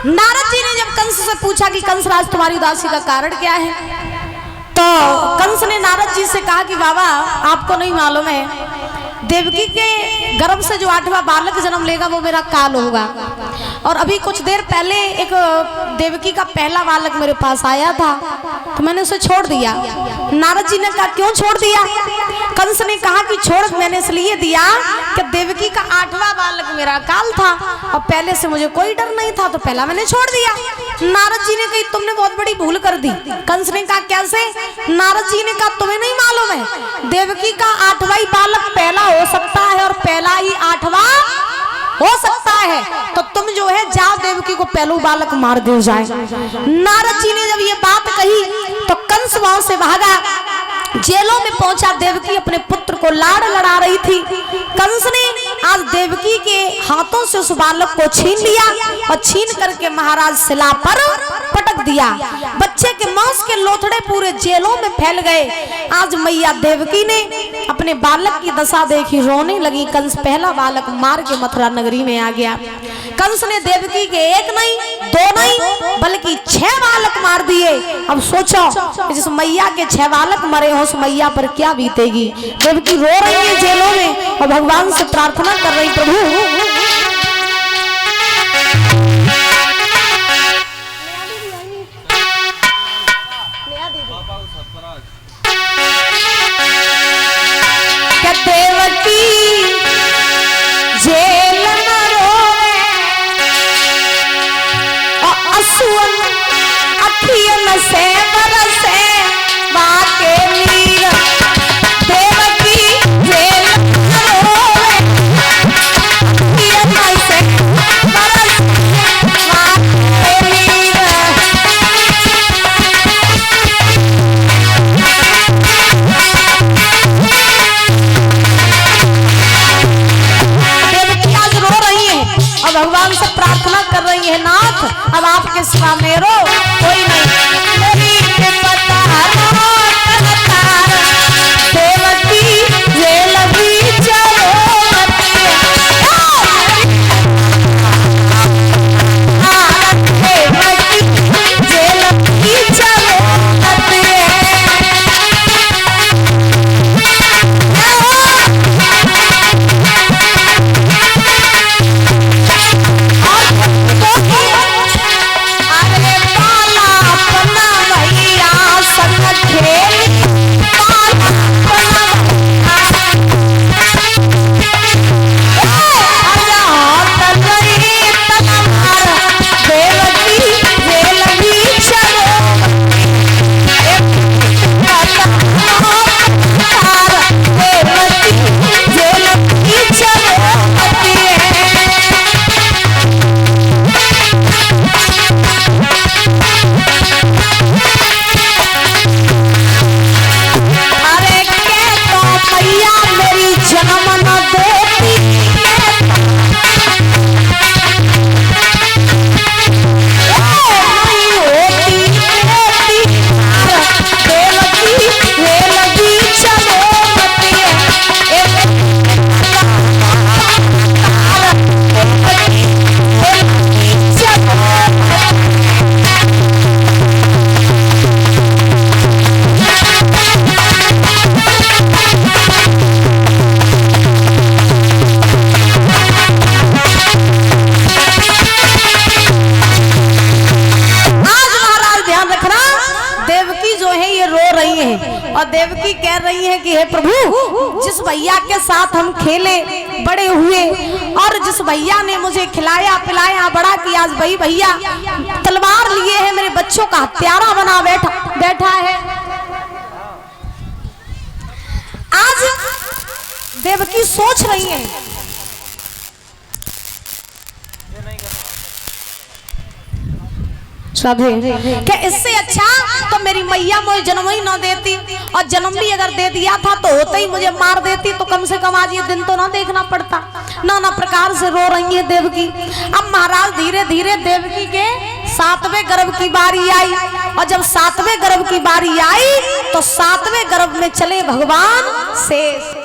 नारद जी ने जब कंस से पूछा कि कंस राज तुम्हारी उदासी का कारण क्या है, तो कंस ने नारद जी से कहा कि बाबा आपको नहीं मालूम है, देवकी के गर्भ से जो 8वां बालक जन्म लेगा वो मेरा काल होगा। और अभी कुछ देर पहले एक देवकी का पहला बालक मेरे पास आया था तो मैंने उसे छोड़ दिया। नारद जी ने कहा क्यों छोड़ दिया? कंस ने कहा कि छोड़ मैंने इसलिए दिया कि देवकी का 8वां बालक मेरा काल था और पहले से मुझे कोई डर नहीं था तो पहला मैंने छोड़ दिया। नारद जी ने कही तुमने बहुत बड़ी भूल कर दी। कंस ने कहा कैसे? नारद जी ने कहा तुम्हें नहीं मालूम है देवकी का 8वां बालक पहला हो सकता है और पहला ही 8वां हो सकता है, तो तुम जो है जाओ देवकी को पहलू बालक मार दो जाए। नारद जी ने जब ये बात कही तो कंस वहां से भागा, जेलों में पहुंचा। देवकी अपने पुत्र को लाड़ लड़ा रही थी। कंस ने आज देवकी के हाथों से उस बालक को छीन लिया और छीन करके महाराज शिला पर पटक दिया। बच्चे के मांस के लोथड़े पूरे जेलों में फैल गए। आज मैया देवकी ने अपने बालक की दशा देखी, रोने लगी। कंस पहला बालक मार के मथुरा नगरी में आ गया। कंस ने देवकी के 1 नहीं 2 नहीं बल्कि 6 बालक मार दिए। अब सोचो जिस मैया के 6 बालक मरे हो उस मैया पर क्या बीतेगी। देवकी रो रही है जेलों में और भगवान से प्रार्थना कर रही, प्रभु देवकी जेल न रोवे और असुअन अखियन से बरसे वाके नीर। देवकी जेल न रोवे अखियन से बरसे वाके नीर। भगवान से प्रार्थना कर रही है, नाथ अब आपके सिवा मेरो कोई नहीं। मेरी पता देवकी जेल भी चलो देवकी जेल भी चलो और देवकी कह रही है कि हे प्रभु जिस भैया के साथ हम खेले बड़े हुए और जिस भैया ने मुझे खिलाया पिलाया बड़ा किया, आज वही भैया तलवार लिए है मेरे बच्चों का हत्यारा बना बैठा है। आज देवकी सोच रही है क्या इससे अच्छा तो मेरी मैया मुझे जन्म ही ना देती, और जन्म भी अगर दे दिया था तो होते ही मुझे मार देती, तो कम से कम आज ये दिन तो ना देखना पड़ता। नाना प्रकार से रो रही है देवकी। अब महाराज धीरे धीरे देवकी के 7वें गर्भ की बारी आई, और जब 7वें गर्भ की बारी आई तो 7वें गर्भ में चले भगवान शेष।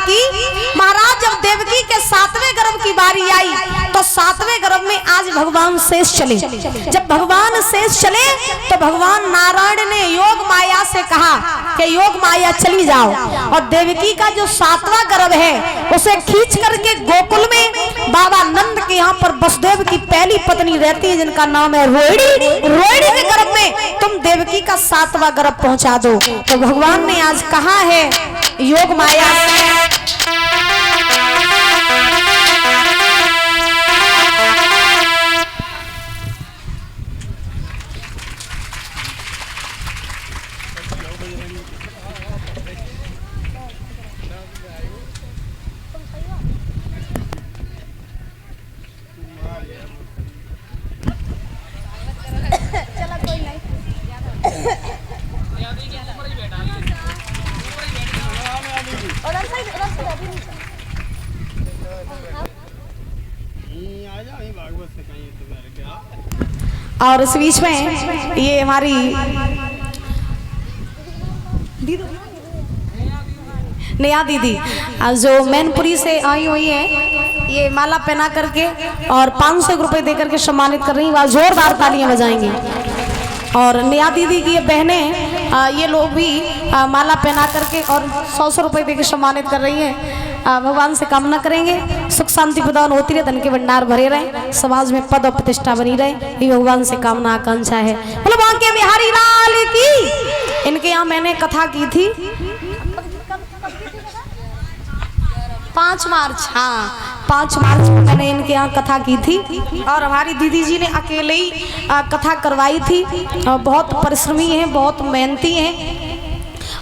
की महाराज जब देवकी के 7वें गर्भ की बारी आई तो 7वें गर्भ में आज भगवान शेष चले। जब भगवान शेष चले तो भगवान नारायण ने योग माया से कहा कि योग माया चली जाओ और देवकी का जो 7वां गर्भ है उसे खींच करके गोकुल में बाबा नंद के यहाँ पर वसुदेव की पहली पत्नी रहती है जिनका नाम है रोहिणी। रोहिणी के गर्भ में तुम देवकी का 7वां गर्भ पहुंचा दो। तो भगवान ने आज कहा है योग माया और इस बीच में ये हमारी नया दीदी जो मैनपुरी से आई हुई है ये माला पहना करके और 500 रुपए दे करके सम्मानित कर रही है। जोरदार तालियां बजाएंगे। और नया दीदी की ये बहनें ये लोग भी माला पहना करके और 100 रुपए दे के सम्मानित कर रही हैं। भगवान से कामना करेंगे सुख शांति प्रदान होती रहे, धन के भंडार भरे रहे, समाज में पद और प्रतिष्ठा बनी रहे, ये भगवान से कामना आकांक्षा है। बोलो बांके बिहारी लाल की। इनके यहाँ मैंने कथा की थी 5 मार्च, हाँ 5 मार्च को मैंने इनके यहाँ कथा की थी और हमारी दीदी जी ने अकेले ही कथा करवाई थी। बहुत परिश्रमी हैं, बहुत मेहनती हैं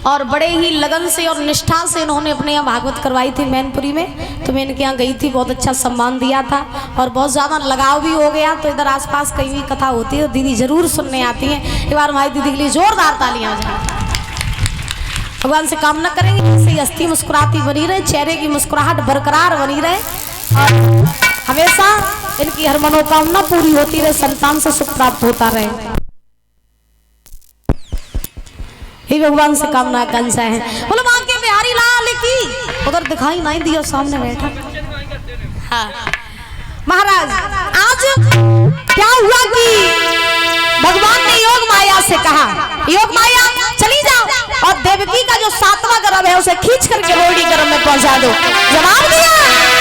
और बड़े ही लगन से और निष्ठा से इन्होंने अपने यहाँ भागवत करवाई थी मैनपुरी में। तो मैं इनके यहाँ गई थी, बहुत अच्छा सम्मान दिया था और बहुत ज़्यादा लगाव भी हो गया। तो इधर आसपास कहीं भी कथा होती है तो दीदी जरूर सुनने आती हैं। एक बार हमारी दीदी के लिए जोरदार तालियां बजाएं। भगवान से कामना करेंगे इससे हस्ती मुस्कुराती बनी रहे, चेहरे की मुस्कुराहट बरकरार बनी रहे और हमेशा इनकी हर मनोकामना पूरी होती रहे, संतान से सुख प्राप्त होता रहे। भगवान से कामना आकांक्षा है। बोलो बांके बिहारी लाल की। उधर दिखाई नहीं दिया सामने बैठा। हाँ महाराज आज क्या हुआ कि भगवान ने योग माया से कहा योग माया चली जाओ और देवकी का जो 7वां गर्भ है उसे खींच करके रोहिणी गर्भ में पहुंचा दो। जवाब दिया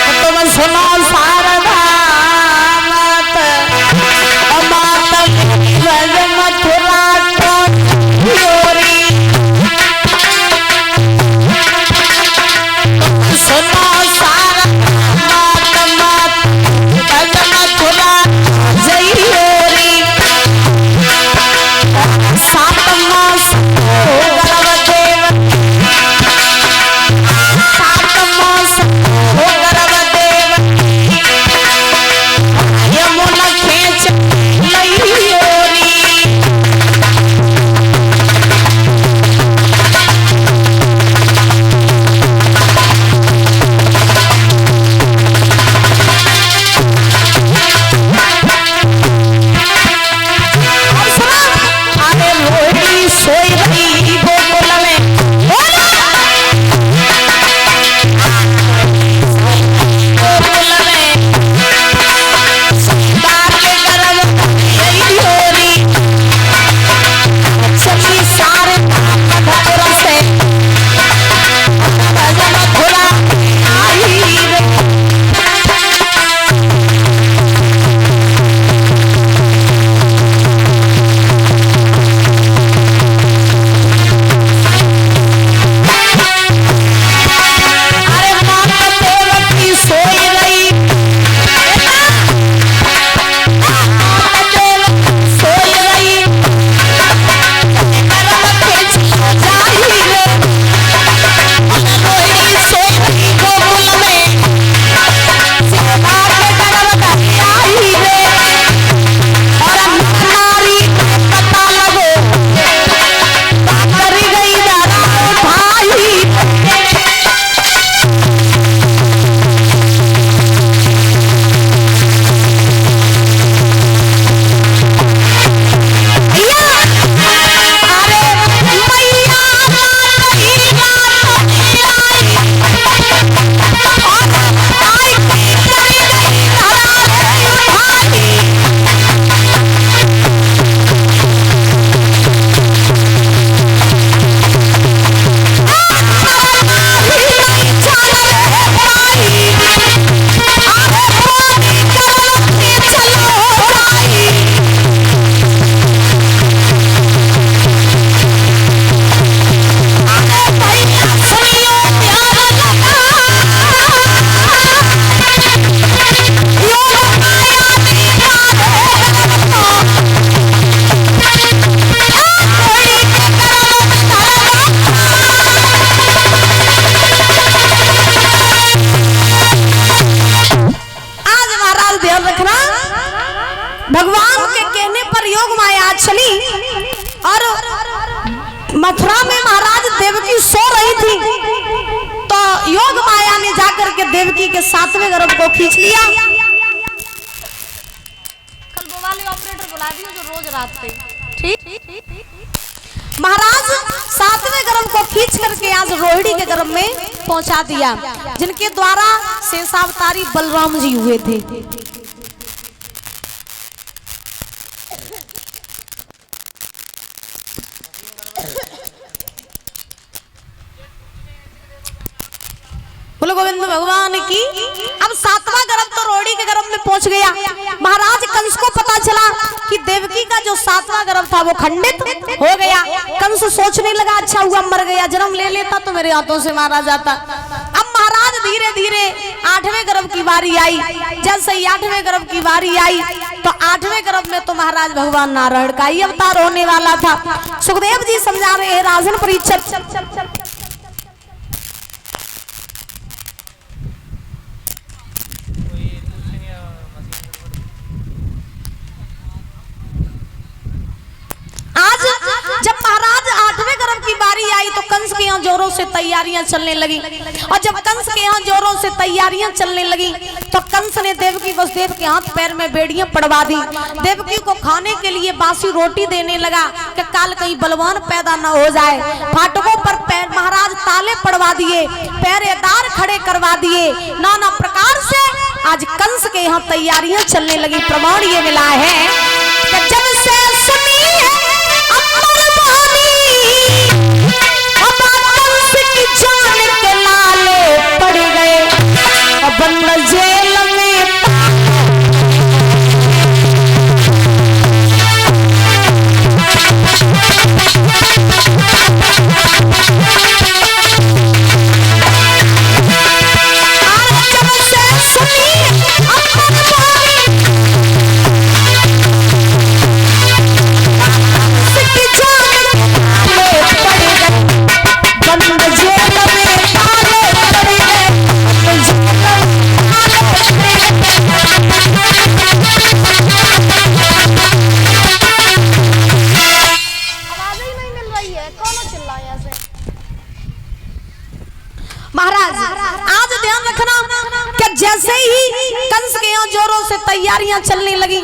तो तुम सुनो शारदा मथुरा योग माया ने जाकर के देवकी के 7वें गर्भ को खींच लिया। कल वो वाले ऑपरेटर बुला दियो जो रोज रात पे, ठीक। महाराज 7वें गर्भ को खींच करके आज रोहिणी के गर्भ में पहुंचा दिया, जिनके द्वारा शेषावतारी बलराम जी हुए थे। बोलो गोविंद भगवान की। अब 7वां गर्भ तो रोहिणी के गर्भ में पहुंच गया। महाराज कंस को पता चला कि देवकी का जो 7वां गर्भ था वो खंडित हो गया। कंस सोचने लगा अच्छा हुआ मर गया, जन्म ले लेता तो मेरे हाथों से मारा जाता। अब महाराज धीरे धीरे 8वें गर्भ की बारी आई। जैसे ही 8वें गर्भ की बारी आई तो 8वें गर्भ में तो महाराज भगवान नारायण का ही अवतार होने वाला था। सुखदेव जी समझा रहे हैं राजन परीक्षित, जब महाराज 8वें गर्भ की बारी आई तो कंस के यहाँ जोरों से तैयारियां चलने लगी। और जब कंस के यहाँ जोरों से तैयारियां चलने लगी तो कंस ने देवकी वसुदेव के हाथ पैर में बेड़ियां पड़वा दी। देवकी को खाने के लिए बासी रोटी देने लगा कि काल कहीं बलवान पैदा न हो जाए। फाटकों पर पैर महाराज ताले पड़वा दिए, पहरेदार खड़े करवा दिए। नाना प्रकार से आज कंस के यहाँ तैयारियां चलने लगी। प्रमाण ये मिला है कि जब से सुनी है जान के लाले पड़ गए बंद जेल में। जब से सुनी महाराज आज ध्यान रखना कि जैसे ही कंस के यहाँ जोरों से तैयारियां चलने लगी,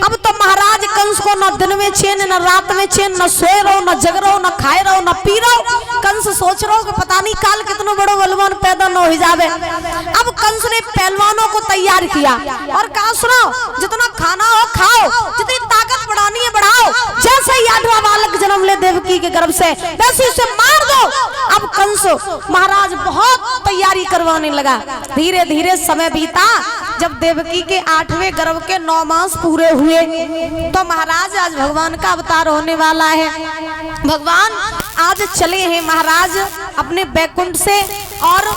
अब तो महाराज कंस को न दिन में चैन न रात में चैन, न सोए रहो न जग रहो न खाए रहो न पी रहो। कंस सोच रहा हो कि पता नहीं काल कितना बड़ो बलवान पैदा न हो जावे। अब कंस ने पहलवानों को तैयार किया और कहा सुनो जितना खाना हो खाओ, जितनी ताकत बढ़ानी है बढ़ाओ। जैसे ही 8वां बालक जन्म ले देवकी के गर्भ से वैसे उसे मार दो। अब कंस महाराज बहुत तैयारी करवाने लगा। धीरे धीरे समय बीता। जब देवकी के 8वें गर्भ के 9 मास पूरे हुए तो महाराज आज भगवान का अवतार होने वाला है। भगवान आज चले हैं महाराज अपने बैकुंठ से और